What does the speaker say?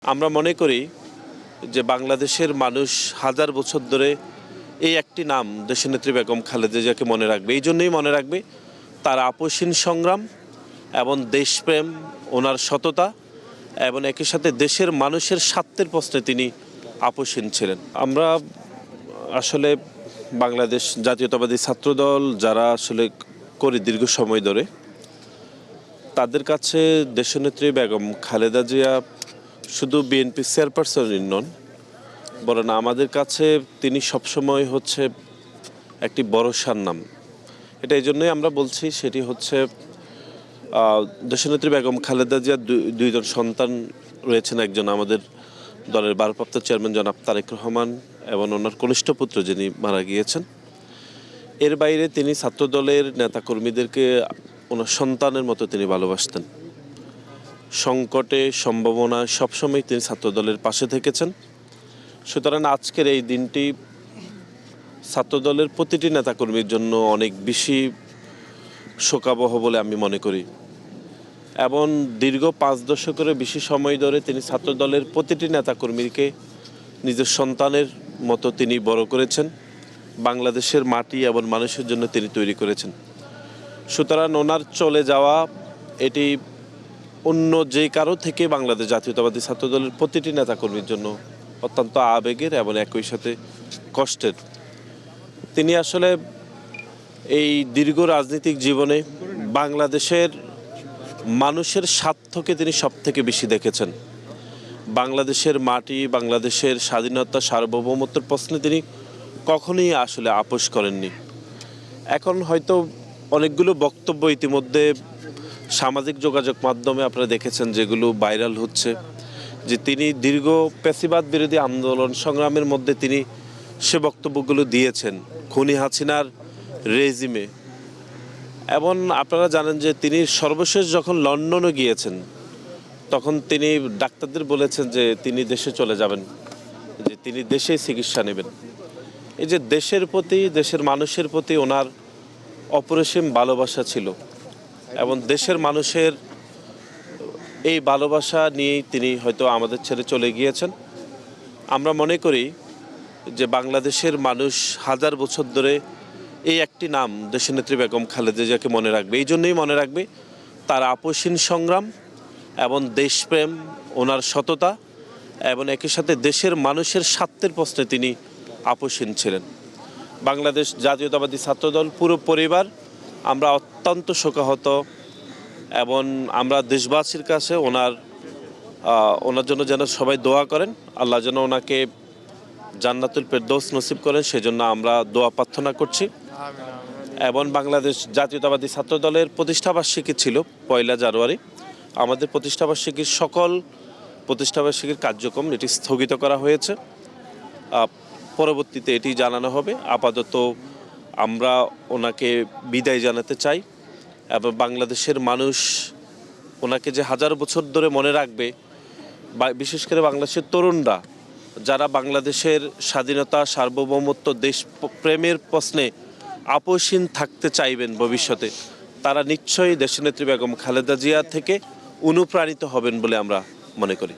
আমরা মনে করি যে বাংলাদেশের মানুষ হাজার বছর ধরে এই একটি নাম দেশনেত্রী বেগম খালেদা জিয়াকে মনে রাখবে। এই জন্যই মনে রাখবে তার আপোষহীন সংগ্রাম এবং দেশপ্রেম, ওনার সততা এবং একই সাথে দেশের মানুষের স্বার্থের প্রশ্নে তিনি আপোষহীন ছিলেন। আমরা আসলে বাংলাদেশ জাতীয়তাবাদী ছাত্রদল যারা আসলে করি দীর্ঘ সময় ধরে, তাদের কাছে দেশনেত্রী বেগম খালেদা জিয়া শুধু বিএনপি চেয়ারপারসনই নন, বরং আমাদের কাছে তিনি সবসময় হচ্ছে একটি ভরসার নাম। এটা এই জন্যই আমরা বলছি, সেটি হচ্ছে দেশনেত্রী বেগম খালেদা জিয়ার দুইজন সন্তান রয়েছেন। একজন আমাদের দলের ভারপ্রাপ্ত চেয়ারম্যান জনাব তারেক রহমান এবং ওনার কনিষ্ঠ পুত্র যিনি মারা গিয়েছেন। এর বাইরে তিনি ছাত্রদলের নেতাকর্মীদেরকে ওনার সন্তানের মতো তিনি ভালোবাসতেন। সংকটে, সম্ভাবনায় সবসময় তিনি ছাত্রদলের পাশে থেকেছেন। সুতরাং আজকের এই দিনটি ছাত্রদলের প্রতিটি নেতাকর্মীর জন্য অনেক বেশি শোকাবহ বলে আমি মনে করি। এবং দীর্ঘ 5 দশকেরও বেশি সময় ধরে তিনি ছাত্রদলের প্রতিটি নেতাকর্মীকে নিজের সন্তানের মতো তিনি বড় করেছেন। বাংলাদেশের মাটি এবং মানুষের জন্য তিনি তৈরি করেছেন। সুতরাং ওনার চলে যাওয়া এটি অন্য যে কারো থেকে বাংলাদেশ জাতীয়তাবাদী ছাত্রদলের প্রতিটি নেতাকর্মীর জন্য অত্যন্ত আবেগের এবং একই সাথে কষ্টের। তিনি আসলে এই দীর্ঘ রাজনৈতিক জীবনে বাংলাদেশের মানুষের স্বার্থকে তিনি সব থেকে বেশি দেখেছেন। বাংলাদেশের মাটি, বাংলাদেশের স্বাধীনতা, সার্বভৌমত্বের প্রশ্নে তিনি কখনোই আসলে আপোষ করেননি। এখন হয়তো অনেকগুলো বক্তব্য ইতিমধ্যে সামাজিক যোগাযোগ মাধ্যমে আপনারা দেখেছেন, যেগুলো ভাইরাল হচ্ছে, যে তিনি দীর্ঘ ফ্যাসিবাদ বিরোধী আন্দোলন সংগ্রামের মধ্যে তিনি সে বক্তব্যগুলো দিয়েছেন খুনি হাসিনার রেজিমে। এবং আপনারা জানেন যে তিনি সর্বশেষ যখন লন্ডনে গিয়েছেন, তখন তিনি ডাক্তারদের বলেছেন যে তিনি দেশে চলে যাবেন, যে তিনি দেশে চিকিৎসা নেবেন। এই যে দেশের প্রতি, দেশের মানুষের প্রতি ওনার অপরিসীম ভালোবাসা ছিল এবং দেশের মানুষের এই ভালোবাসা নিয়েই তিনি হয়তো আমাদের ছেড়ে চলে গিয়েছেন। আমরা মনে করি যে বাংলাদেশের মানুষ হাজার বছর ধরে এই একটি নাম দেশনেত্রী বেগম খালেদা জিয়াকে মনে রাখবে। এই জন্যই মনে রাখবে তার আপোষহীন সংগ্রাম এবং দেশপ্রেম, ওনার সততা এবং একই সাথে দেশের মানুষের স্বার্থের প্রশ্নে তিনি আপোষহীন ছিলেন। বাংলাদেশ জাতীয়তাবাদী ছাত্রদল পুরো পরিবার আমরা অত্যন্ত শোকাহত এবং আমরা দেশবাসীর কাছে ওনার জন্য যেন সবাই দোয়া করেন, আল্লাহ যেন ওনাকে জান্নাতুল ফেরদৌস নসিব করেন, সেজন্য আমরা দোয়া প্রার্থনা করছি। এবং বাংলাদেশ জাতীয়তাবাদী ছাত্রদলের প্রতিষ্ঠাবার্ষিকী ছিল 1 জানুয়ারি। আমাদের প্রতিষ্ঠাবার্ষিকীর সকল প্রতিষ্ঠাবার্ষিকীর কার্যক্রম এটি স্থগিত করা হয়েছে। পরবর্তীতে এটি জানানো হবে। আপাতত আমরা ওনাকে বিদায় জানাতে চাই এবং বাংলাদেশের মানুষ ওনাকে যে হাজার বছর ধরে মনে রাখবে, বিশেষ করে বাংলাদেশের তরুণরা যারা বাংলাদেশের স্বাধীনতা, সার্বভৌমত্ব, দেশ প্রেমের প্রশ্নে আপোষহীন থাকতে চাইবেন ভবিষ্যতে, তারা নিশ্চয়ই দেশনেত্রী বেগম খালেদা জিয়া থেকে অনুপ্রাণিত হবেন বলে আমরা মনে করি।